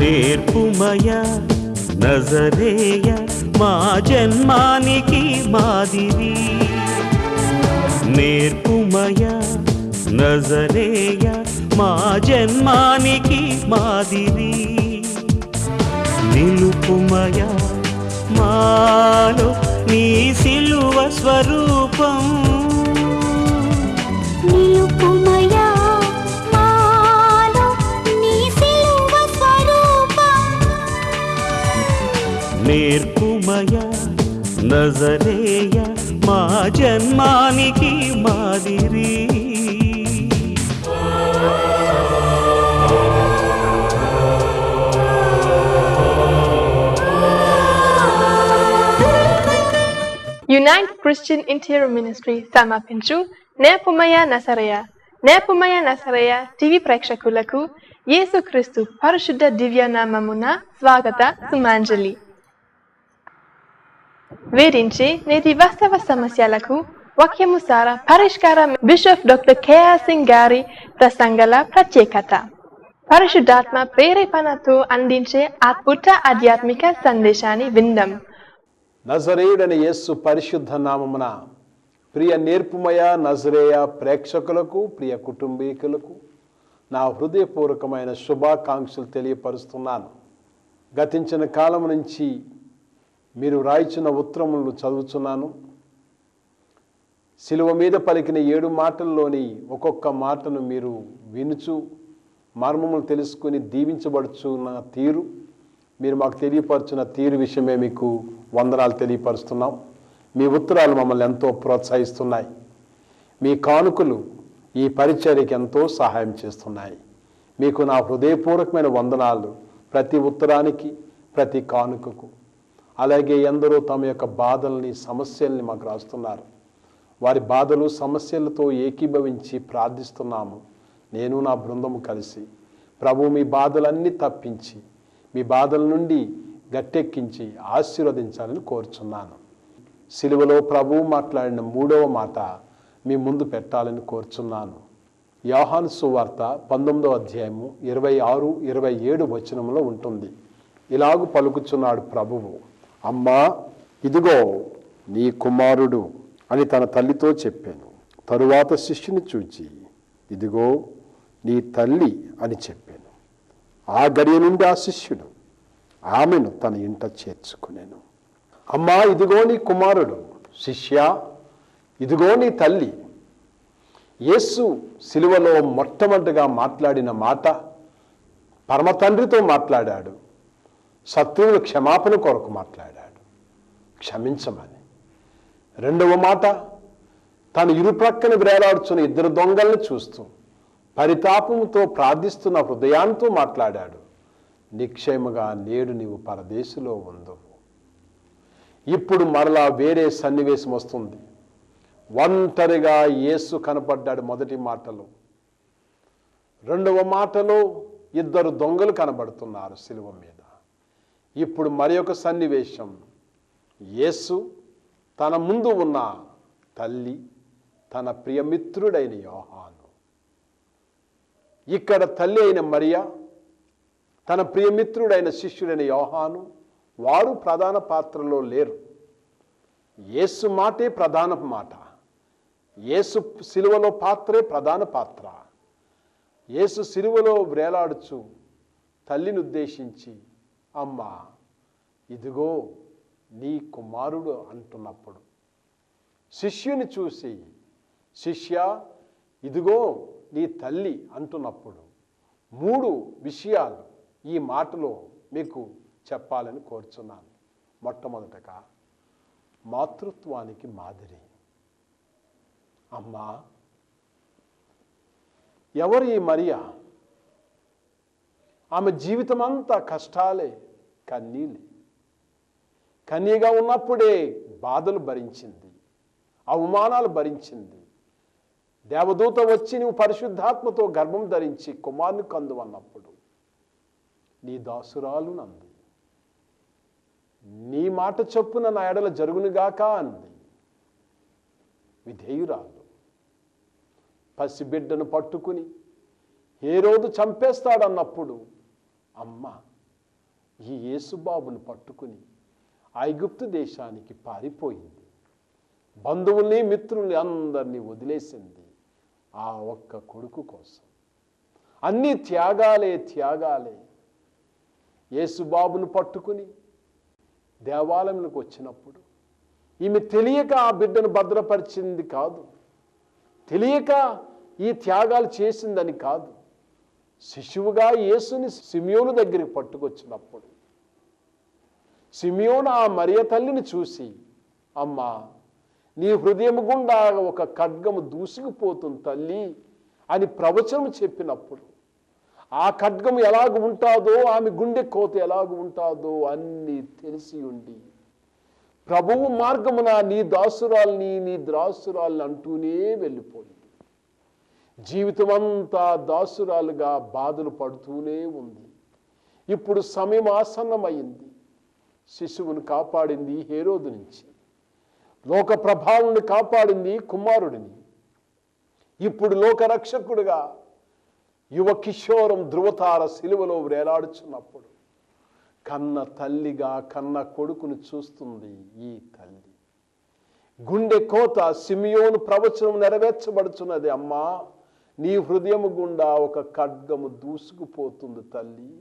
నేర్పుమయా నజరేయ మా జన్మానికి మాదిరి, నేర్పుమయా నజరేయ మా జన్మానికి మాదిరి, నిలుపుమయా మాలో నీ సిలువ స్వరూపం, నిలుపుమయా మాలో నీ సిలువ స్వరూపం, నేర్పుమయా నజరేయ మా జన్మానికి మాదిరి. యునైట్ క్రిస్టియన్ ఇంటీరియర్ మినిస్ట్రీ సమర్పించు నేర్పుమయా నజరేయ. నేర్పుమయా నజరేయ టీవీ ప్రేక్షకులకు యేసుక్రీస్తు పరిశుద్ధ దివ్యనామమున స్వాగత సుమాంజలి. వేధించే నేటి వాస్తవ సమస్యలకు వాక్యము సారా పరిష్కారం బిషప్ డాక్టర్ కేఆర్ సింగ్ గారి ప్రసంగాల ప్రత్యేకత. పరిశుద్ధాత్మ ప్రేరేపణతో అందించే అద్భుత ఆధ్యాత్మిక సందేశాన్ని విందాం. నజరేయుడని యేసు పరిశుద్ధ నామమున ప్రియ నేర్పుమయ నజరేయ ప్రేక్షకులకు, ప్రియ కుటుంబీకులకు నా హృదయపూర్వకమైన శుభాకాంక్షలు తెలియపరుస్తున్నాను. గతించిన కాలం నుంచి మీరు రాయించిన ఉత్తరములను చదువుతున్నాను. శిలువ మీద పలికిన 7 మాటల్లోని ఒక్కొక్క మాటను మీరు వినుచు మర్మములు తెలుసుకుని దీవించబడుచున్న తీరు, మీరు మాకు తెలియపరుచున్న తీరు విషయమే మీకు వందనాలు తెలియపరుస్తున్నాం. మీ ఉత్తరాలు మమ్మల్ని ఎంతో ప్రోత్సహిస్తున్నాయి. మీ కానుకలు ఈ పరిచర్యకి ఎంతో సహాయం చేస్తున్నాయి. మీకు నా హృదయపూర్వకమైన వందనాలు ప్రతి ఉత్తరానికి, ప్రతి కానుకకు. అలాగే ఎందరో తమ యొక్క బాధల్ని, సమస్యల్ని మాకు రాస్తున్నారు. వారి బాధలు, సమస్యలతో ఏకీభవించి ప్రార్థిస్తున్నాము. నేను నా బృందము కలిసి ప్రభు మీ బాధలన్నీ తప్పించి మీ బాధల నుండి గట్టెక్కించి ఆశీర్వదించాలని కోరుచున్నాను. సిలువలో ప్రభువు మాట్లాడిన 3వ మాట మీ ముందు పెట్టాలని కోరుచున్నాను. యోహాను సువార్త 19వ అధ్యాయము 26, 27 వచనంలో ఉంటుంది. ఇలాగు పలుకుచున్నాడు ప్రభువు, అమ్మా ఇదిగో నీ కుమారుడు అని తన తల్లితో చెప్పాను. తరువాత శిష్యుని చూచి ఇదిగో నీ తల్లి అని చెప్పాను. ఆ గడియ నుండి ఆ శిష్యుడు ఆమెను తన ఇంట చేర్చుకునేను. అమ్మా ఇదిగో నీ కుమారుడు, శిష్య ఇదిగో నీ తల్లి. యేసు సిలువలో మొట్టమొదటిగా మాట్లాడిన మాట పరమ తండ్రితో మాట్లాడాడు. శత్రువుల క్షమాపణ కొరకు మాట్లాడాడు, క్షమించమని. 2వ మాట తను ఇరుప్రక్కన వేలాడుచున్న 2 దొంగల్ని చూస్తూ పరితాపంతో ప్రార్థిస్తున్న హృదయాంతో మాట్లాడాడు. నిక్షేమగా నేడు నీవు పరదేశంలో ఉందవు. ఇప్పుడు మరలా వేరే సన్నివేశం వస్తుంది. ఒంటరిగా యేసు కనపడ్డాడు మొదటి మాటలో. 2వ మాటలో 2 దొంగలు కనబడుతున్నారు సిలువ మీద. ఇప్పుడు మరి ఒక సన్నివేశం, యేసు తన ముందు ఉన్న తల్లి, తన ప్రియమిత్రుడైన యోహాను. ఇక్కడ తల్లి అయిన మరియా, తన ప్రియమిత్రుడైన శిష్యుడైన యోహాను, వారు ప్రధాన పాత్రలో లేరు. యేసు మాటే ప్రధాన మాట. యేసు సిలువలో పాత్రే ప్రధాన పాత్ర. యేసు సిలువలో వ్రేలాడుచు తల్లిని ఉద్దేశించి అమ్మా ఇదిగో నీ కుమారుడు అంటున్నప్పుడు, శిష్యుని చూసి శిష్య ఇదిగో నీ తల్లి అంటున్నప్పుడు 3 విషయాలు ఈ మాటలో మీకు చెప్పాలని కోరుచున్నాను. మొట్టమొదటగా మాతృత్వానికి మాదిరి. అమ్మా ఎవరు ఈ మరియా? ఆమె జీవితం అంతా కష్టాలే, కన్నీళ్ళే. కన్యగా ఉన్నప్పుడే బాధలు భరించింది, అవమానాలు భరించింది. దేవదూత వచ్చి నువ్వు పరిశుద్ధాత్మతో గర్భం ధరించి కుమారుని కందు అన్నప్పుడు నీ దాసురాలు నంది. నీ మాట చొప్పున నా ఎడల జరుగునుగాక అంది. విధేయురాలు పసిబిడ్డను పట్టుకుని హేరోదు చంపేస్తాడన్నప్పుడు అమ్మ ఈ యేసుబాబును పట్టుకుని ఐగుప్తు దేశానికి పారిపోయింది. బంధువుల్ని మిత్రుల్ని అందరినీ వదిలేసింది ఆ ఒక్క కొడుకు కోసం. అన్ని త్యాగాలే త్యాగాలే. యేసుబాబును పట్టుకుని దేవాలయంలోకి వచ్చినప్పుడు ఈమె తెలియక ఆ బిడ్డను భద్రపరిచింది కాదు, తెలియక ఈ త్యాగాలు చేసిందని కాదు. శిశువుగా యేసుని సిమియోను దగ్గరికి పట్టుకొచ్చినప్పుడు సిమియోను ఆ మరియ తల్లిని చూసి, అమ్మా నీ హృదయం గుండా ఒక ఖడ్గము దూసుకుపోతుంది తల్లి అని ప్రవచనం చెప్పినప్పుడు ఆ ఖడ్గము ఎలాగ ఉంటాదో, ఆమె గుండె కోత ఎలాగ ఉంటాదో అన్నీ తెలిసి ఉండి ప్రభువు మార్గమున నీ దాసురాల్ని నీ దాసురాల్ని అంటూనే వెళ్ళిపోయింది. జీవితం అంతా దాసురాలుగా బాధలు పడుతూనే ఉంది. ఇప్పుడు సమయం ఆసన్నమైంది. శిశువును కాపాడింది హేరోదు నుంచి, లోక ప్రభావాన్ని కాపాడింది కుమారుడిని. ఇప్పుడు లోకరక్షకుడుగా యువ కిషోరం ధృవతార సిలువలో వేలాడుచున్నప్పుడు కన్న తల్లిగా కన్న కొడుకును చూస్తుంది ఈ తల్లి. గుండె కోత సిమియోను ప్రవచనం నెరవేర్చబడుచున్నది. అమ్మా నీ హృదయము గుండా ఒక ఖడ్గము దూసుకుపోతుంది తల్లి.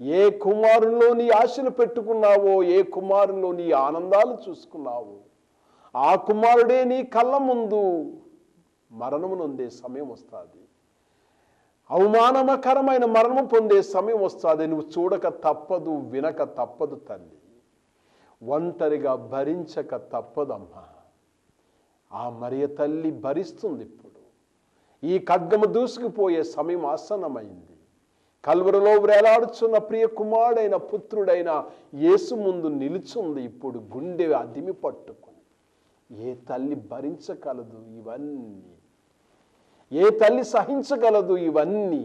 ఏ కుమారుల్లో నీ ఆశలు పెట్టుకున్నావో, ఏ కుమారుల్లో నీ ఆనందాలు చూసుకున్నావో ఆ కుమారుడే నీ కళ్ళ ముందు మరణము నొందే సమయం వస్తుంది, అవమానకరమైన మరణం పొందే సమయం వస్తుంది. నువ్వు చూడక తప్పదు, వినక తప్పదు తల్లి. ఒంటరిగా భరించక తప్పదమ్మా. ఆ మరియ తల్లి భరిస్తుంది. ఇప్పుడు ఈ ఖడ్గము దూసుకుపోయే సమయం ఆసన్నమైంది. కల్వరిలో వేలాడుచున్న ప్రియ కుమారుడైన పుత్రుడైన యేసు ముందు నిలుచుంది. ఇప్పుడు గుండె అదిమి పట్టుకుని ఏ తల్లి భరించగలదు ఇవన్నీ? ఏ తల్లి సహించగలదు ఇవన్నీ?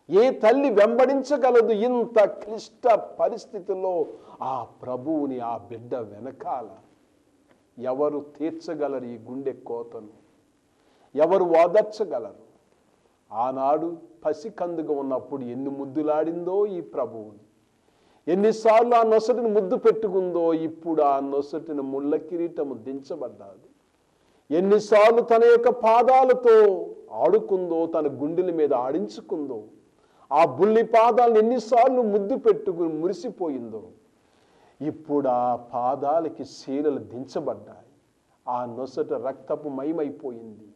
ఏ తల్లి వెంబడించగలదు ఇంత క్లిష్ట పరిస్థితుల్లో ఆ ప్రభువుని, ఆ బిడ్డ వెనకాల? ఎవరు తీర్చగలరు ఈ గుండె కోతను? ఎవరు ఓదార్చగలరు? ఆనాడు పసికందుగా ఉన్నప్పుడు ఎన్ని ముద్దులాడిందో ఈ ప్రభువుని, ఎన్నిసార్లు ఆ నొసటిని ముద్దు పెట్టుకుందో. ఇప్పుడు ఆ నొసటిని ముళ్ళ కిరీటము దించబడ్డాది. ఎన్నిసార్లు తన యొక్క పాదాలతో ఆడుకుందో, తన గుండెల మీద ఆడించుకుందో. ఆ బుల్లి పాదాలను ఎన్నిసార్లు ముద్దు పెట్టుకుని మురిసిపోయిందో. ఇప్పుడు ఆ పాదాలకి శీలలు దించబడ్డాయి. ఆ నొసట రక్తపు మయమైపోయింది.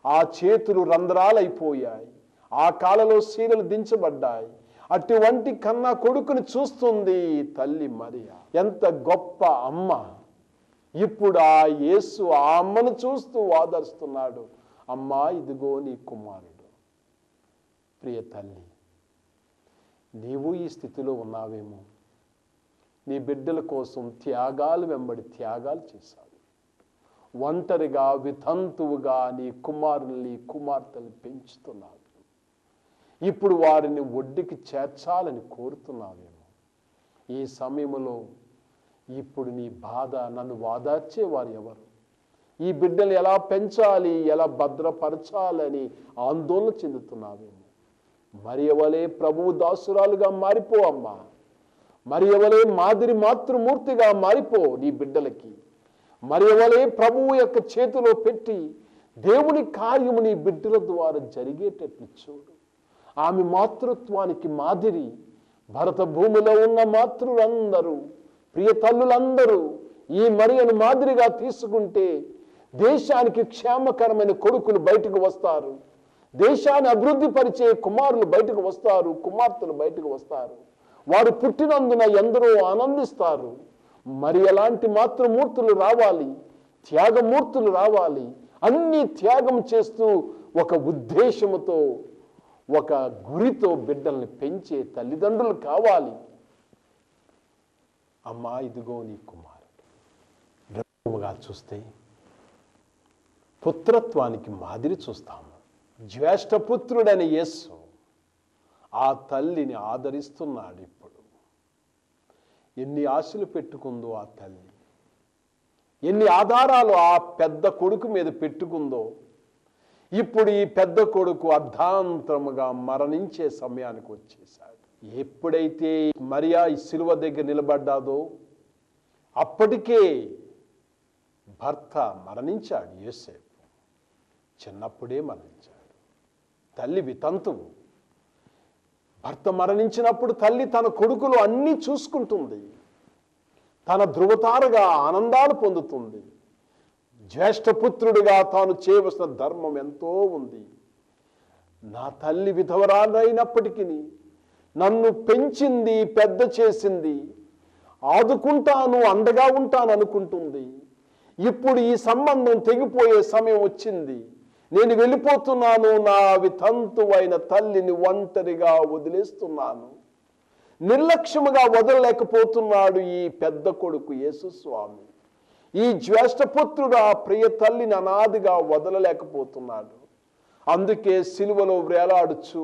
ఆ చేతులు రంధ్రాలైపోయాయి. ఆ కాళ్ళలో శీలలు దించబడ్డాయి. అటువంటి కన్నా కొడుకుని చూస్తుంది తల్లి మరియ. ఎంత గొప్ప అమ్మ! ఇప్పుడు ఆ యేసు ఆ అమ్మను చూస్తూ ఆదరిస్తున్నాడు. అమ్మా ఇదిగో నీ కుమారుడు. ప్రియ తల్లి, నీవు ఈ స్థితిలో ఉన్నావేమో. నీ బిడ్డల కోసం త్యాగాలు వెంబడి త్యాగాలు చేశావు. ఒంటరిగా వితంతువుగా నీ కుమారుల్ని కుమార్తెలు పెంచుతున్నావు. ఇప్పుడు వారిని ఒడ్డుకి చేర్చాలని కోరుతున్నావేమో. ఈ సమయంలో ఇప్పుడు నీ బాధ, నన్ను వాదార్చేవారు ఎవరు? ఈ బిడ్డలు ఎలా పెంచాలి, ఎలా భద్రపరచాలని ఆందోళన చెందుతున్నావేమో. మరియవలే ప్రభువు దాసురాలుగా మారిపో అమ్మా. మరియవలే మాదిరి మాతృమూర్తిగా మారిపో నీ బిడ్డలకి. మరియవలే ప్రభువు యొక్క చేతిలో పెట్టి దేవుని కార్యము నీ బిడ్డల ద్వారా జరిగేటట్లు చూడు. ఆమె మాతృత్వానికి మాదిరి. భరత భూమిలో ఉన్న మాతృలందరూ, ప్రియ తల్లులందరూ ఈ మరియను మాదిరిగా తీసుకుంటే దేశానికి క్షేమకరమైన కొడుకులు బయటకు వస్తారు. దేశాన్ని అభివృద్ధి పరిచే కుమారులు బయటకు వస్తారు, కుమార్తెలు బయటకు వస్తారు. వారు పుట్టినందున ఎందరో ఆనందిస్తారు. మరి ఎలాంటి మాతృమూర్తులు రావాలి, త్యాగమూర్తులు రావాలి. అన్ని త్యాగం చేస్తూ ఒక ఉద్దేశముతో, ఒక గురితో బిడ్డల్ని పెంచే తల్లిదండ్రులు కావాలి. అమ్మా ఇదిగో నీ కుమారుడు. బ్రహ్మగా చూస్తే పుత్రత్వానికి మాదిరి చూస్తాము. జ్యేష్ఠపుత్రుడని యేసు ఆ తల్లిని ఆదరిస్తున్నాడు. ఇప్పుడు ఎన్ని ఆశలు పెట్టుకుందో ఆ తల్లి, ఎన్ని ఆధారాలు ఆ పెద్ద కొడుకు మీద పెట్టుకుందో. ఇప్పుడు ఈ పెద్ద కొడుకు అర్ధాంతరముగా మరణించే సమయానికి వచ్చేశాడు. ఎప్పుడైతే మరియా ఈ సిలువ దగ్గర నిలబడ్డాదో అప్పటికే భర్త మరణించాడు. యోసేపు చిన్నప్పుడే మరణించాడు. తల్లి వితంతువు. భర్త మరణించినప్పుడు తల్లి తన కొడుకులు అన్నీ చూసుకుంటుంది. తన ధృవతారగా ఆనందాలు పొందుతుంది. జ్యేష్ఠపుత్రుడిగా తాను చేయవలసిన ధర్మం ఎంతో ఉంది. నా తల్లి విధవరాలైనప్పటికీ నన్ను పెంచింది, పెద్ద చేసింది, ఆదుకుంటాను, అండగా ఉంటాను అనుకుంటుంది. ఇప్పుడు ఈ సంబంధం తెగిపోయే సమయం వచ్చింది. నేను వెళ్ళిపోతున్నాను, నా వితంతువైన తల్లిని ఒంటరిగా వదిలేస్తున్నాను. నిర్లక్ష్యముగా వదలలేకపోతున్నాడు ఈ పెద్ద కొడుకు యేసుస్వామి. ఈ జ్యేష్ఠపుత్రుడు ఆ ప్రియ తల్లిని అనాదిగా వదలలేకపోతున్నాడు. అందుకే సిలువలో వేలాడుచు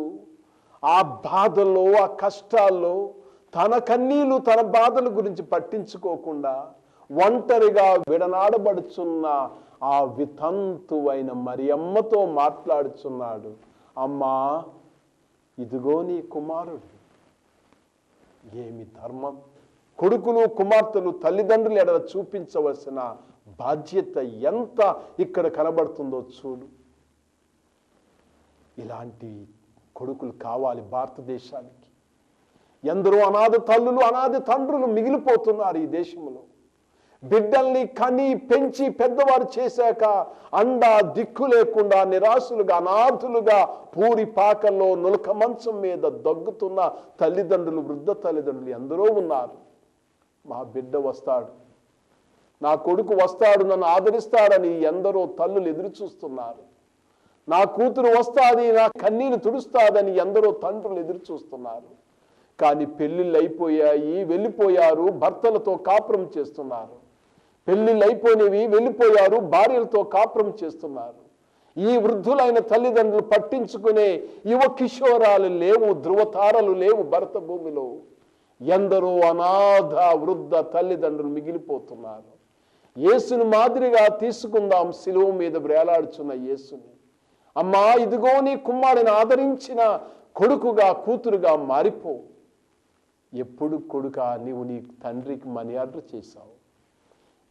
ఆ బాధల్లో, ఆ కష్టాల్లో తన కన్నీళ్లు, తన బాధల గురించి పట్టించుకోకుండా ఒంటరిగా విడనాడబడుచున్న ఆ వితంతువైన మరియమ్మతో మాట్లాడుచున్నాడు. అమ్మా, ఇదిగో నీ కుమారుడు. ఏమి ధర్మం! కొడుకులు, కుమార్తెలు తల్లిదండ్రులు ఎడల చూపించవలసిన బాధ్యత ఎంత ఇక్కడ కనబడుతుందో చూడు. ఇలాంటి కొడుకులు కావాలి భారతదేశానికి. ఎందరో అనాథ తల్లులు, అనాథ తండ్రులు మిగిలిపోతున్నారు ఈ దేశంలో. బిడ్డల్ని కని పెంచి పెద్దవారు చేశాక అండా దిక్కు లేకుండా నిరాశలుగా, అనాథులుగా పూరి పాకల్లో నులక మంచం మీద దగ్గుతున్న తల్లిదండ్రులు, వృద్ధ తల్లిదండ్రులు ఎందరో ఉన్నారు. మా బిడ్డ వస్తాడు, నా కొడుకు వస్తాడు, నన్ను ఆదరిస్తాడని ఎందరో తల్లులు ఎదురు చూస్తున్నారు. నా కూతురు వస్తాది, నా కన్నీరు తుడుస్తాదని ఎందరో తండ్రులు ఎదురు చూస్తున్నారు. కానీ పెళ్ళిళ్ళు అయిపోయాయి, వెళ్ళిపోయారు, భర్తలతో కాపురం చేస్తున్నారు. పెళ్ళిళ్ళు అయిపోయినవి, వెళ్ళిపోయారు, భార్యలతో కాపురం చేస్తున్నారు. ఈ వృద్ధులైన తల్లిదండ్రులు పట్టించుకునే యువ కిషోరాలు లేవు, ధృవతారలు లేవు భరత భూమిలో. ఎందరో అనాథ వృద్ధ తల్లిదండ్రులు మిగిలిపోతున్నారు. యేసుని మాదిరిగా తీసుకుందాం, సిలువ మీద వేలాడుచున్న యేసుని. అమ్మా, ఇదిగో నీ కుమారుని ఆదరించిన కొడుకుగా, కూతురుగా మారిపో. ఎప్పుడు కొడుకా నీవు నీ తండ్రికి మనీ ఆర్డర్ చేశావు?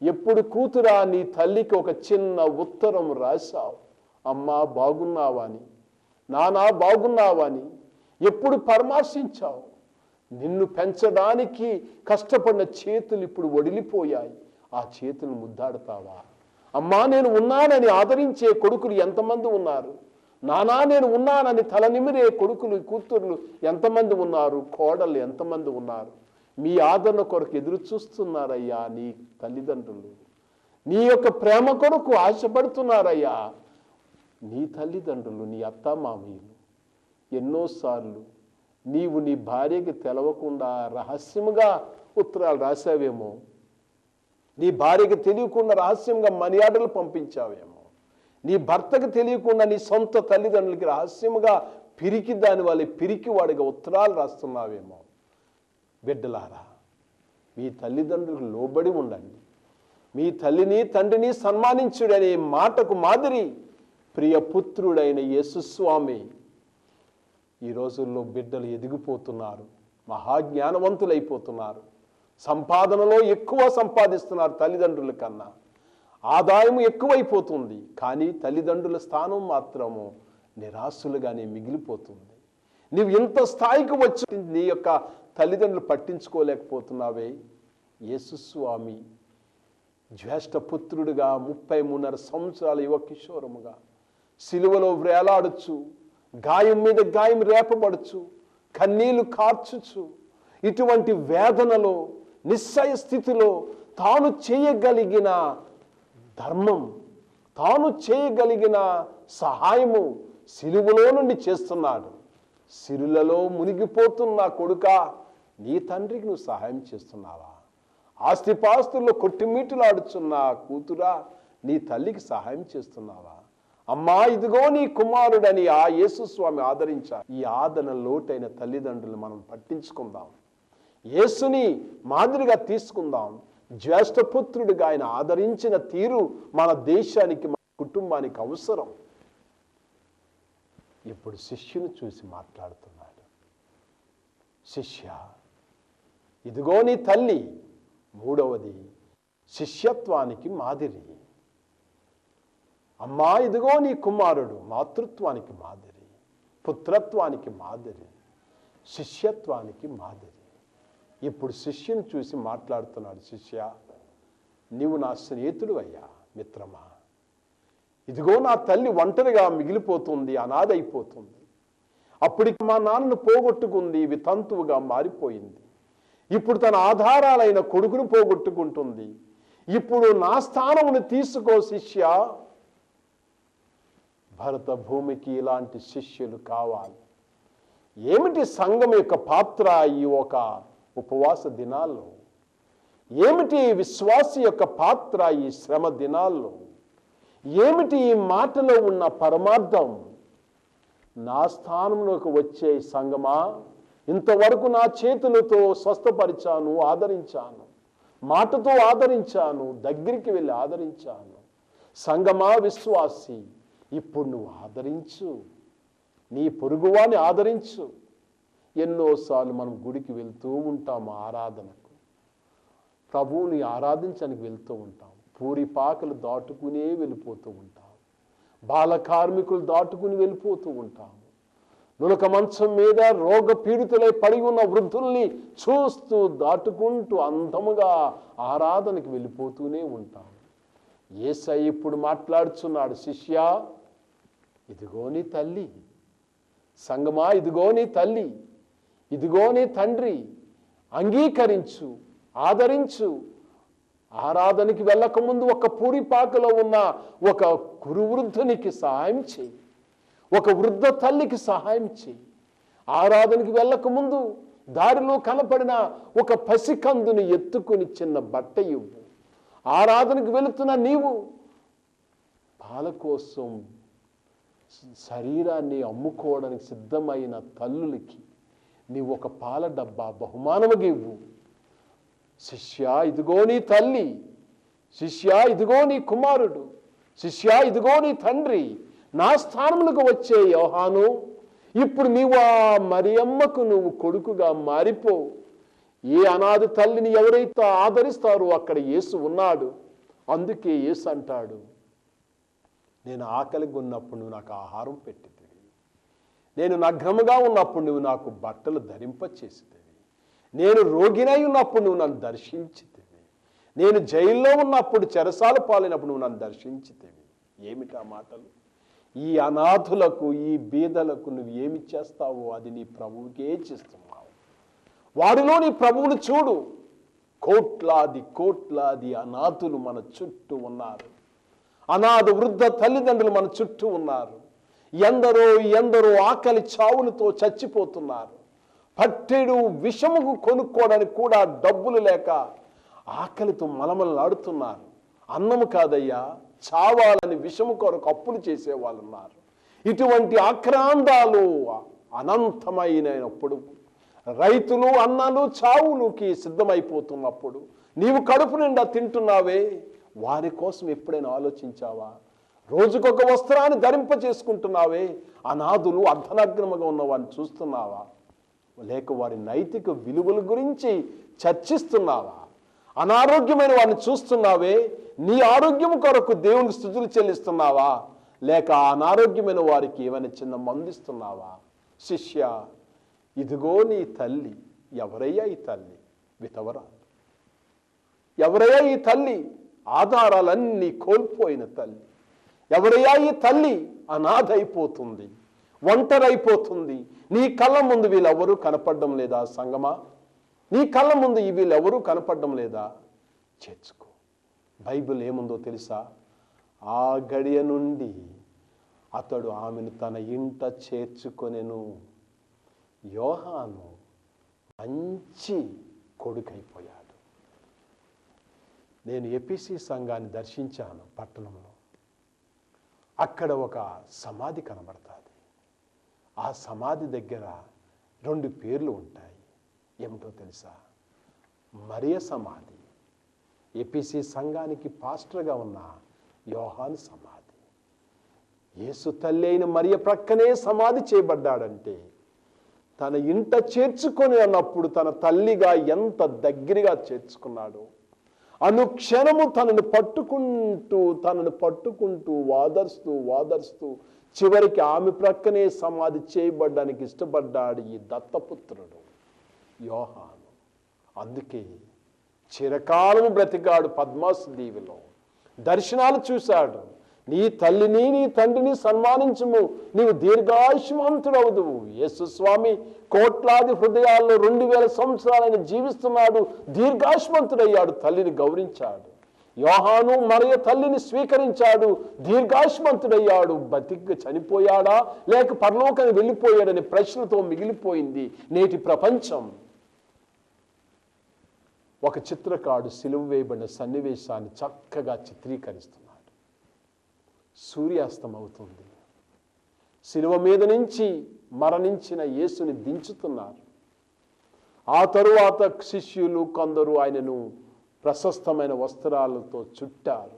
ఎప్పుడు కూతురా నీ తల్లికి ఒక చిన్న ఉత్తరం రాశావు? అమ్మా బాగున్నావాని, నానా బాగున్నావాని ఎప్పుడు పరామర్శించావు? నిన్ను పెంచడానికి కష్టపడిన చేతులు ఇప్పుడు వడిలిపోయాయి. ఆ చేతులు ముద్దాడతావా? అమ్మా నేను ఉన్నానని ఆదరించే కొడుకులు ఎంతమంది ఉన్నారు? నానా నేను ఉన్నానని తల నిమిరే కొడుకులు, కూతుర్లు ఎంతమంది ఉన్నారు? కోడళ్ళు ఎంతమంది ఉన్నారు? మీ ఆదరణ కొరకు ఎదురు చూస్తున్నారయ్యా నీ తల్లిదండ్రులు. నీ యొక్క ప్రేమ కొరకు ఆశపడుతున్నారయ్యా నీ తల్లిదండ్రులు, నీ అత్తామామీలు. ఎన్నోసార్లు నీవు నీ భార్యకి తెలవకుండా రహస్యముగా ఉత్తరాలు రాసావేమో, నీ భార్యకి తెలియకుండా రహస్యంగా మనీ ఆర్డర్లు పంపించావేమో, నీ భర్తకు తెలియకుండా నీ సొంత తల్లిదండ్రులకి రహస్యముగా పిరికి దాని వాళ్ళ పిరికి వాడిగా ఉత్తరాలు రాస్తున్నావేమో. బిడ్డలారా, మీ తల్లిదండ్రులకు లోబడి ఉండండి. మీ తల్లిని తండ్రిని సన్మానించుడనే మాటకు మాదిరి ప్రియపుత్రుడైన యేసుస్వామి. ఈ రోజుల్లో బిడ్డలు ఎదిగిపోతున్నారు, మహాజ్ఞానవంతులైపోతున్నారు, సంపాదనలో ఎక్కువ సంపాదిస్తున్నారు తల్లిదండ్రుల కన్నా, ఆదాయం ఎక్కువైపోతుంది. కానీ తల్లిదండ్రుల స్థానం మాత్రము నిరాశలుగానే మిగిలిపోతుంది. నువ్వు ఇంత స్థాయికి వచ్చి నీ యొక్క తల్లిదండ్రులు పట్టించుకోలేకపోతున్నావే. యేసుస్వామి జ్యేష్ఠపుత్రుడిగా 33.5 సంవత్సరాల యువ కిషోరముగా సిలువలో వేలాడుచు, గాయం మీద గాయం రేపబడుచు, కన్నీళ్లు కార్చుచు, ఇటువంటి వేదనలో, నిస్సయ స్థితిలో తాను చేయగలిగిన ధర్మం, తాను చేయగలిగిన సహాయము సిలువలో నుండి చేస్తున్నాడు. సిరులలో మునిగిపోతున్న కొడుకా, నీ తండ్రికి నువ్వు సహాయం చేస్తున్నావా? ఆస్తిపాస్తుల్లో కొట్టిమీటులాడుచున్న కూతురా, నీ తల్లికి సహాయం చేస్తున్నావా? అమ్మా ఇదిగో నీ కుమారుడని ఆ యేసు స్వామి ఆదరించారు. ఈ ఆదరణ లోటైన తల్లిదండ్రులు మనం పట్టించుకుందాం, యేసుని మాదిరిగా తీసుకుందాం. జ్యేష్ఠపుత్రుడిగా ఆయన ఆదరించిన తీరు మన దేశానికి, మన కుటుంబానికి అవసరం. ఇప్పుడు శిష్యుని చూసి మాట్లాడుతున్నాడు. శిష్య ఇదిగో నీ తల్లి. మూడవది శిష్యత్వానికి మాదిరి. అమ్మా ఇదిగో నీ కుమారుడు. మాతృత్వానికి మాదిరి, పుత్రత్వానికి మాదిరి, శిష్యత్వానికి మాదిరి. ఇప్పుడు శిష్యుని చూసి మాట్లాడుతున్నాడు. శిష్య నీవు నా స్నేహితుడు అయ్యా, మిత్రమా. ఇదిగో నా తల్లి ఒంటరిగా మిగిలిపోతుంది, అనాథైపోతుంది. అప్పటికి మా నాన్నను పోగొట్టుకుంది, వితంతువుగా మారిపోయింది. ఇప్పుడు తన ఆధారాలైన కొడుకును పోగొట్టుకుంటుంది. ఇప్పుడు నా స్థానమును తీసుకో శిష్య. భరత భూమికి ఇలాంటి శిష్యులు కావాలి. ఏమిటి సంఘం యొక్క పాత్ర ఈ ఒక ఉపవాస దినాల్లో? ఏమిటి విశ్వాసి యొక్క పాత్ర ఈ శ్రమ దినాల్లో? ఏమిటి ఈ మాటలో ఉన్న పరమార్థం? నా స్థానంలోకి వచ్చే సంఘమా, ఇంతవరకు నా చేతులతో స్వస్థపరిచాను, ఆదరించాను, మాటతో ఆదరించాను, దగ్గరికి వెళ్ళి ఆదరించాను. సంఘమా విశ్వాసి, ఇప్పుడు నువ్వు ఆదరించు, నీ పొరుగువాని ఆదరించు. ఎన్నోసార్లు మనం గుడికి వెళ్తూ ఉంటాము, ఆరాధనకు, ప్రభువుని ఆరాధించడానికి వెళ్తూ ఉంటాం. పూరిపాకలు దాటుకునే వెళ్ళిపోతూ ఉంటాం, బాల కార్మికులు దాటుకుని వెళ్ళిపోతూ ఉంటాము. నులక మంచం మీద రోగ పీడితులై పడి ఉన్న వృద్ధుల్ని చూస్తూ దాటుకుంటూ అందముగా ఆరాధనకు వెళ్ళిపోతూనే ఉంటాం. యేసయ్య ఇప్పుడు మాట్లాడుచున్నాడు. శిష్య ఇదిగో నీ తల్లి. సంగమా ఇదిగో నీ తల్లి, ఇదిగో నీ తండ్రి. అంగీకరించు, ఆదరించు. ఆరాధనకి వెళ్ళకముందు ఒక పూరిపాకలో ఉన్న ఒక కురువృద్ధునికి సహాయం చేయి, ఒక వృద్ధ తల్లికి సహాయం చేయి. ఆరాధనకి వెళ్ళకముందు దారిలో కనపడిన ఒక పసికందుని ఎత్తుకుని చిన్న బట్ట ఇవ్వు. ఆరాధనకు వెళుతున్న నీవు పాల కోసం శరీరాన్ని అమ్ముకోవడానికి సిద్ధమైన తల్లులకి నీవు ఒక పాల డబ్బా బహుమానముగా ఇవ్వు. శిష్య ఇదిగో నీ తల్లి, శిష్య ఇదిగో నీ కుమారుడు, శిష్య ఇదిగో నీ తండ్రి. నా స్థానములకు వచ్చే యోహాను, ఇప్పుడు నీవు ఆ మరియమ్మకు నువ్వు కొడుకుగా మారిపో. ఏ అనాథ తల్లిని ఎవరైతే ఆదరిస్తారో అక్కడ యేసు ఉన్నాడు. అందుకే యేసు అంటాడు, నేను ఆకలిగా ఉన్నప్పుడు నువ్వు నాకు ఆహారం పెట్టితివి, నేను నగ్నముగా ఉన్నప్పుడు నువ్వు నాకు బట్టలు ధరింపచేసితివి, నేను రోగినై ఉన్నప్పుడు నువ్వు నన్ను దర్శించితివి, నేను జైల్లో ఉన్నప్పుడు చెరసాల పాలైనప్పుడు నువ్వు నన్ను దర్శించితివి. ఏమిటా మాటలు? ఈ అనాథులకు, ఈ బీదలకు నువ్వు ఏమి చేస్తావో అది నీ ప్రభువుకే చేస్తున్నావు. వాడిలో నీ ప్రభువును చూడు. కోట్లాది కోట్లాది అనాథులు మన చుట్టూ ఉన్నారు. అనాథ వృద్ధ తల్లిదండ్రులు మన చుట్టూ ఉన్నారు. ఎందరో ఎందరో ఆకలి చావులతో చచ్చిపోతున్నారు. పట్టెడు విషముకు కొనుక్కోవడానికి కూడా డబ్బులు లేక ఆకలితో మలమలాడుతున్నారు. అన్నము కాదయ్యా, చావాలని విషము కొరకు అప్పులు చేసేవాళ్ళు ఉన్నారు. ఇటువంటి ఆక్రాంతాలు అనంతమైనప్పుడు, రైతులు అన్నాలు చావులుకి సిద్ధమైపోతున్నప్పుడు నీవు కడుపు నిండా తింటున్నావే, వారి కోసం ఎప్పుడైనా ఆలోచించావా? రోజుకొక వస్త్రాన్ని ధరింప చేసుకుంటున్నావే, అనాథులు అర్ధనగ్నముగా ఉన్న వారిని చూస్తున్నావా? లేక వారి నైతిక విలువల గురించి చర్చిస్తున్నావా? అనారోగ్యమైన వారిని చూస్తున్నావే, నీ ఆరోగ్యం కొరకు దేవునికి స్తుతులు చెల్లిస్తున్నావా? లేక అనారోగ్యమైన వారికి ఏమైనా చిన్న మందిస్తున్నావా? శిష్య ఇదిగో నీ తల్లి. ఎవరయ్యా ఈ తల్లి? విధవరాలు. ఎవరయ్యా ఈ తల్లి? ఆధారాలన్నీ కోల్పోయిన తల్లి. ఎవరయ్యా ఈ తల్లి? అనాథ అయిపోతుంది, ఒంటరైపోతుంది. నీ కళ్ళ ముందు వీళ్ళెవరూ కనపడడం లేదా? సంగమా, నీ కళ్ళ ముందు వీళ్ళెవరూ కనపడడం లేదా? చేర్చుకో. బైబిల్ ఏముందో తెలుసా? ఆ గడియ నుండి అతడు ఆమెను తన ఇంట చేర్చుకొనెను. యోహాను మంచి కొడుకైపోయాడు. నేను ఎపిసి సంఘాన్ని దర్శించాను పట్టణంలో. అక్కడ ఒక సమాధి కనబడుతుంది. ఆ సమాధి దగ్గర 2 పేర్లు ఉంటాయి. ఏమిటో తెలుసా? మరియ సమాధి, ఎపిసి సంఘానికి పాస్టర్గా ఉన్న యోహాను సమాధి. యేసు తల్లి అయిన మరియ ప్రక్కనే సమాధి చేయబడ్డాడంటే తన ఇంట చేర్చుకొని అన్నప్పుడు తన తల్లిగా ఎంత దగ్గరగా చేర్చుకున్నాడో, అనుక్షణము తనను పట్టుకుంటూ వాదరుస్తూ చివరికి ఆమె ప్రక్కనే సమాధి చేయబడ్డానికి ఇష్టపడ్డాడు ఈ దత్తపుత్రుడు యోహాను. అందుకే చిరకాలము బ్రతికాడు పద్మాసు దీవిలో. దర్శనాలు చూశాడు. నీ తల్లిని నీ తండ్రిని సన్మానించుము, నీవు దీర్ఘాయుష్మంతుడవుదువు. యేసు స్వామి కోట్లాది హృదయాల్లో 2000 సంవత్సరాలను జీవిస్తున్నాడు, దీర్ఘాయుష్మంతుడయ్యాడు, తల్లిని గౌరవించాడు. యోహాను మరియ తల్లిని స్వీకరించాడు, దీర్ఘాయుష్మంతుడయ్యాడు. బతికి చనిపోయాడా లేక పరలోకానికి వెళ్ళిపోయాడనే ప్రశ్నతో మిగిలిపోయింది నేటి ప్రపంచం. ఒక చిత్రకారుడు సిలువ వేయబడిన సన్నివేశాన్ని చక్కగా చిత్రీకరిస్తున్నాడు. సూర్యాస్తం అవుతుంది. సిలువ మీద నుంచి మరణించిన యేసుని దించుతున్నారు. ఆ తరువాత శిష్యులు కొందరు ఆయనను ప్రశస్తమైన వస్త్రాలతో చుట్టారు.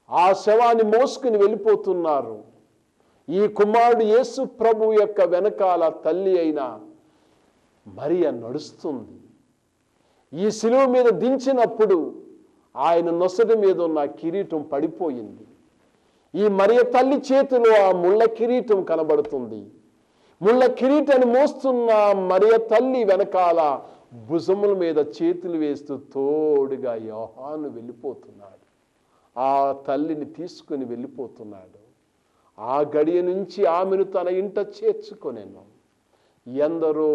ఆ శవాన్ని మోసుకుని వెళ్ళిపోతున్నారు. ఈ కుమారుడు యేసు ప్రభు యొక్క వెనకాల తల్లి అయిన మరియ నడుస్తుంది. ఈ శిలువ మీద దించినప్పుడు ఆయన నొసటి మీద ఉన్న కిరీటం పడిపోయింది. ఈ మరియ తల్లి చేతిలో ఆ ముళ్ళ కిరీటం కనబడుతుంది. ముళ్ళ కిరీటాన్ని మోస్తున్న మరియ తల్లి వెనకాల భుజముల మీద చేతులు వేస్తూ తోడుగా యోహాను వెళ్ళిపోతున్నాడు. ఆ తల్లిని తీసుకుని వెళ్ళిపోతున్నాడు. ఆ గడియ నుంచి ఆమెను తన ఇంట చేర్చుకొనెను. ఎందరో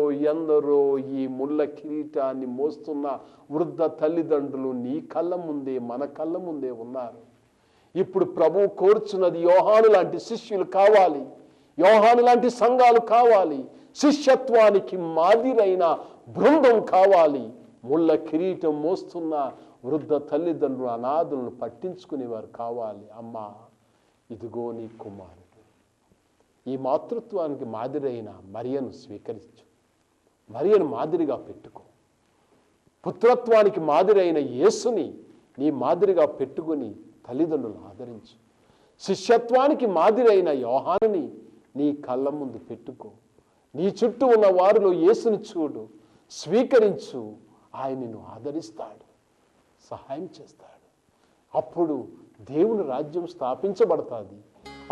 ఈ ముళ్ళ కిరీటాన్ని మోస్తున్న వృద్ధ తల్లిదండ్రులు నీ కళ్ళ ముందే, మన కళ్ళ ముందే ఉన్నారు. ఇప్పుడు ప్రభువు కోరుచున్నది యోహాను లాంటి శిష్యులు కావాలి, యోహాను లాంటి సంఘాలు కావాలి, శిష్యత్వానికి మాదిరైన బృందం కావాలి. ముళ్ళ కిరీటం మోస్తున్న వృద్ధ తల్లిదండ్రులు, అనాథులను పట్టించుకునేవారు కావాలి. అమ్మా, ఇదిగో నీ కుమారుడు. ఈ మాతృత్వానికి మాదిరైన మరియను స్వీకరించు, మరియను మాదిరిగా పెట్టుకో. పుత్రత్వానికి మాదిరైన యేసుని నీ మాదిరిగా పెట్టుకుని తల్లిదండ్రులు ఆదరించు. శిష్యత్వానికి మాదిరైన యోహానుని నీ కళ్ళ ముందు పెట్టుకో. నీ చుట్టూ ఉన్న వారిలో యేసుని చూడు, స్వీకరించు. ఆయన నిన్ను ఆదరిస్తాడు, సహాయం చేస్తాడు. అప్పుడు దేవుని రాజ్యం స్థాపించబడుతుంది.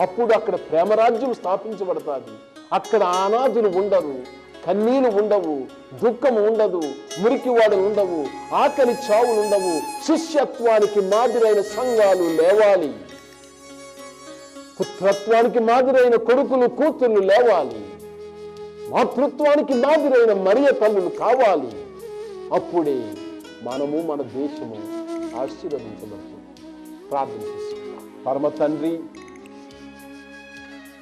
అప్పుడు అక్కడ ప్రేమరాజ్యం స్థాపించబడుతుంది. అక్కడ అనాథులు ఉండరు, కన్నీలు ఉండవు, దుఃఖం ఉండదు, మురికివాడలు ఉండవు, ఆకలి చావులు ఉండవు. శిష్యత్వానికి మాదిరైన సంఘాలు లేవాలి. పుత్రత్వానికి మాదిరైన కొడుకులు కూతుర్లు లేవాలి. మాతృత్వానికి మాదిరైన మరియ తల్లులు కావాలి. అప్పుడే మనము మన దేశము ఆశీర్వదించబడుతుంది. ప్రార్థన చేసుకుందాం. పరమ తండ్రి,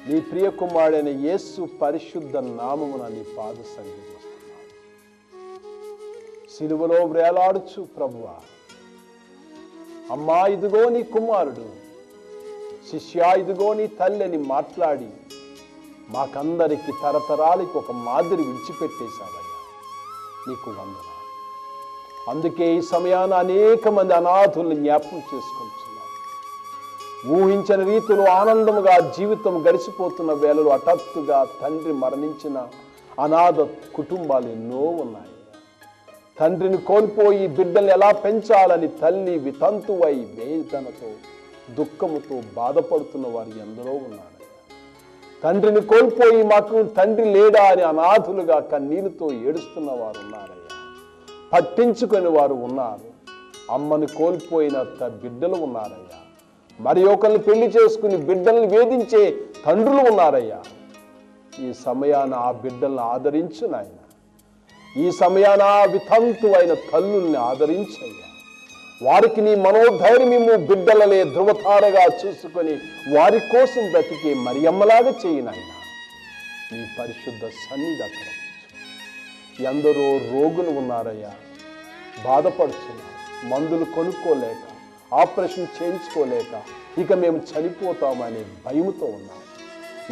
నీ ప్రియ కుమారుడైన యేసు పరిశుద్ధ నామమున నీ పాద సన్నిధికి వస్తున్నాను. సిలువలో వేలాడుచు ప్రభువా, అమ్మా ఇదిగో నీ కుమారుడు, శిష్యా ఇదిగో నీ తల్లి అని మాట్లాడి మాకందరికి తరతరాలకి ఒక మాదిరి విడిచిపెట్టేశావయ్యా. నీకు వందనాలు. అందుకే ఈ సమయాన అనేక మంది అనాథుల్ని జ్ఞాపకం చేసుకుంటున్నాం. ఊహించని రీతిలో ఆనందముగా జీవితం గడిచిపోతున్న వేళలో హఠాత్తుగా తండ్రి మరణించిన అనాథ కుటుంబాలు ఎన్నో ఉన్నాయి. తండ్రిని కోల్పోయి బిడ్డల్ని ఎలా పెంచాలని తల్లి వితంతువై వేదనతో దుఃఖముతో బాధపడుతున్న వారు ఎందరో ఉన్నారు. తండ్రిని కోల్పోయి మాకు తండ్రి లేడా అని అనాథులుగా కన్నీరుతో ఏడుస్తున్న వారు ఉన్నారయ్యా. పట్టించుకొని వారు ఉన్నారు. అమ్మని కోల్పోయిన బిడ్డలు ఉన్నారయ్యా. మరి ఒకరిని పెళ్లి చేసుకుని బిడ్డల్ని వేధించే తండ్రులు ఉన్నారయ్యా. ఈ సమయాన ఆ బిడ్డల్ని ఆదరించు నాయన. ఈ సమయాన వితంతు అయిన తల్లుల్ని ఆదరించయ్యా. వారికి నీ మనోధైర్యము బిడ్డలనే ధృవతారగా చూసుకొని వారి కోసం బ్రతికే మరియమ్మలాగా చేయి నాయన. నీ పరిశుద్ధ సన్నిధి అక్కడ ఎందరో రోగులు ఉన్నారయ్యా, బాధపడుతున్నారు. మందులు కొనుక్కోలేక, ఆపరేషన్ చేయించుకోలేక ఇక మేము చనిపోతామనే భయముతో ఉన్నాం.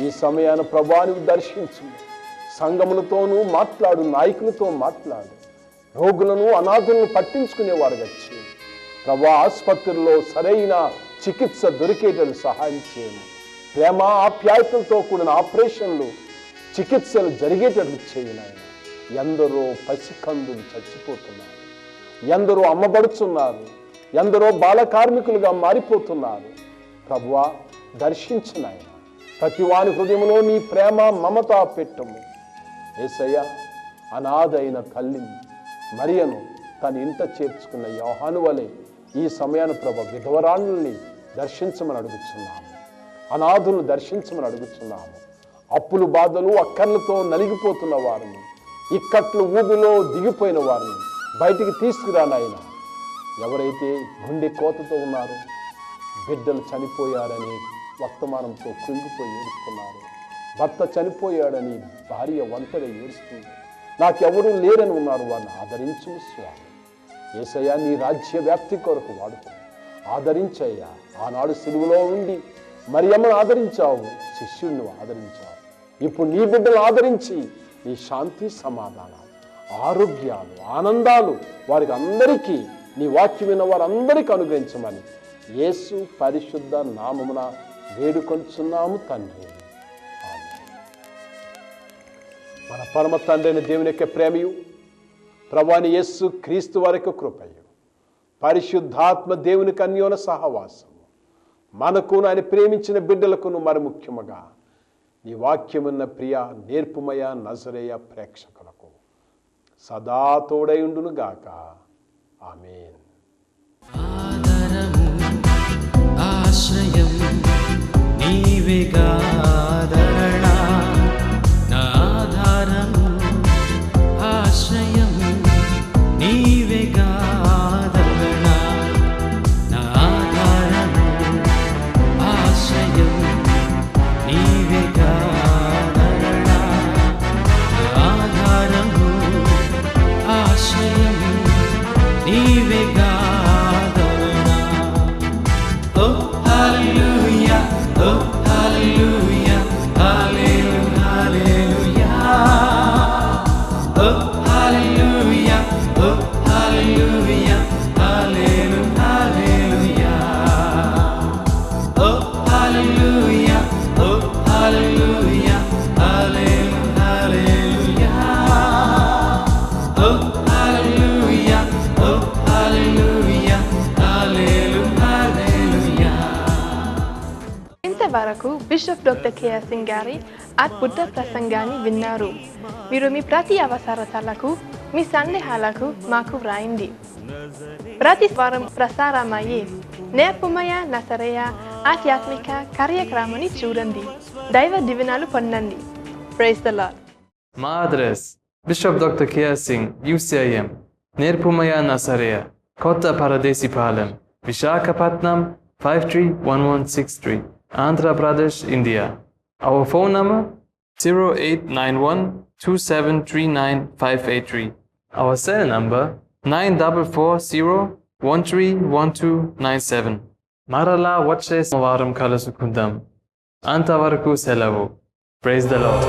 ఈ సమయాన ప్రభువాను దర్శించు, సంఘములతోనూ మాట్లాడు, నాయకులతో మాట్లాడు, రోగులను అనాథులను పట్టించుకునేవారుగా చేయి. ప్రభా, ఆసుపత్రుల్లో సరైన చికిత్స దొరికేటట్లు సహాయం చేయము. ప్రేమ ఆప్యాయతలతో కూడిన ఆపరేషన్లు, చికిత్సలు జరిగేటట్లు చేయి నాయన. ఎందరో పసికందులు చచ్చిపోతున్నారు, ఎందరో అమ్మబడుతున్నారు, ఎందరో బాల కార్మికులుగా మారిపోతున్నారు. ప్రభువా, దర్శించు నాయన. ప్రతి వాని హృదయంలో నీ ప్రేమ మమత పెట్టము. యేసయ్య, అనాథైన తల్లిని మరియను తన ఇంట చేర్చుకున్న యోహాను వలె ఈ సమయాన్ని ప్రభు విధవరాణుల్ని దర్శించమని అడుగుతున్నాము. అనాథులను దర్శించమని అడుగుతున్నాము. అప్పులు బాధలు అక్కర్లతో నలిగిపోతున్న వారిని, ఇక్కట్లు ఊబిలో దిగిపోయిన వారిని బయటికి తీసుకురానాయన. ఎవరైతే గుండె కోతతో ఉన్నారో, బిడ్డలు చనిపోయారని వర్తమానంతో కృంగిపోయి ఏడుస్తున్నారు, భర్త చనిపోయాడని భార్య ఒంటరి ఏడుస్తుంది, నాకెవరూ లేరని ఉన్నారు, వారిని ఆదరించు స్వామి. యేసయ్య, నీ రాజ్య వ్యాప్తి కొరకు వాడుకో. ఆదరించయ్యా. ఆనాడు సిలువలో ఉండి మరియమ్మను ఆదరించావు, శిష్యుడిని ఆదరించావు. ఇప్పుడు నీ బిడ్డలు ఆదరించి నీ శాంతి, సమాధానాలు, ఆరోగ్యాలు, ఆనందాలు వారికి అందరికీ, నీ వాక్యం విన్న వారందరికీ అనుగ్రహించమని యేసు పరిశుద్ధ నామమున వేడుకొంచున్నాము తండ్రి. మన పరమ తండ్రి అయిన దేవుని యొక్క ప్రేమయు, ప్రభువైన యేసు క్రీస్తు వారి యొక్క కృపయు, పరిశుద్ధాత్మ దేవునికి అన్యోన్య సహవాసము మనకు, ఆయన ప్రేమించిన బిడ్డలకును, మరి ముఖ్యముగా నీ వాక్యమున్న ప్రియ నేర్పుమయ నజరేయ ప్రేక్షకులకు సదా తోడైండును గాక. ఆమేన్. ఆశ్రయం నీవేగా, ఆదరణ నా ఆధారము, ఆశ్రయం నీవేగా, ఆదరణ నా ఆధారము, ఆశ్రయం నీవేగా, ఆదరణ నా ఆధారము, ఆశ్రయం నీవేగా. ఇంతవరకు బిషప్ డాక్టర్ కేఆర్ సింగ్ గారి అద్భుత ప్రసంగాన్ని విన్నారు. మీరు మీ ప్రతి అవసరతలకు, మీ సందేహాలకు మాకు వ్రాయండి. ప్రతి వారం ప్రసారమయ్యే నేర్పుమయ నజరేయ ఆధ్యాత్మిక కార్యక్రమాన్ని చూడండి. దైవ దీవెనలు పొందండి. Praise the lord. మా address bishop doctor K R Singh, UCIM, నేర్పుమయ నజరేయ, కొత్త Paradesipalem, Visakhapatnam 531163, Andhra Pradesh, India. Our phone number 089127395583. Our cell number 9440131297. Marala వచ్చే వారం కలుసుకుందాం. అంతవరకు సెలవు. Praise the Lord.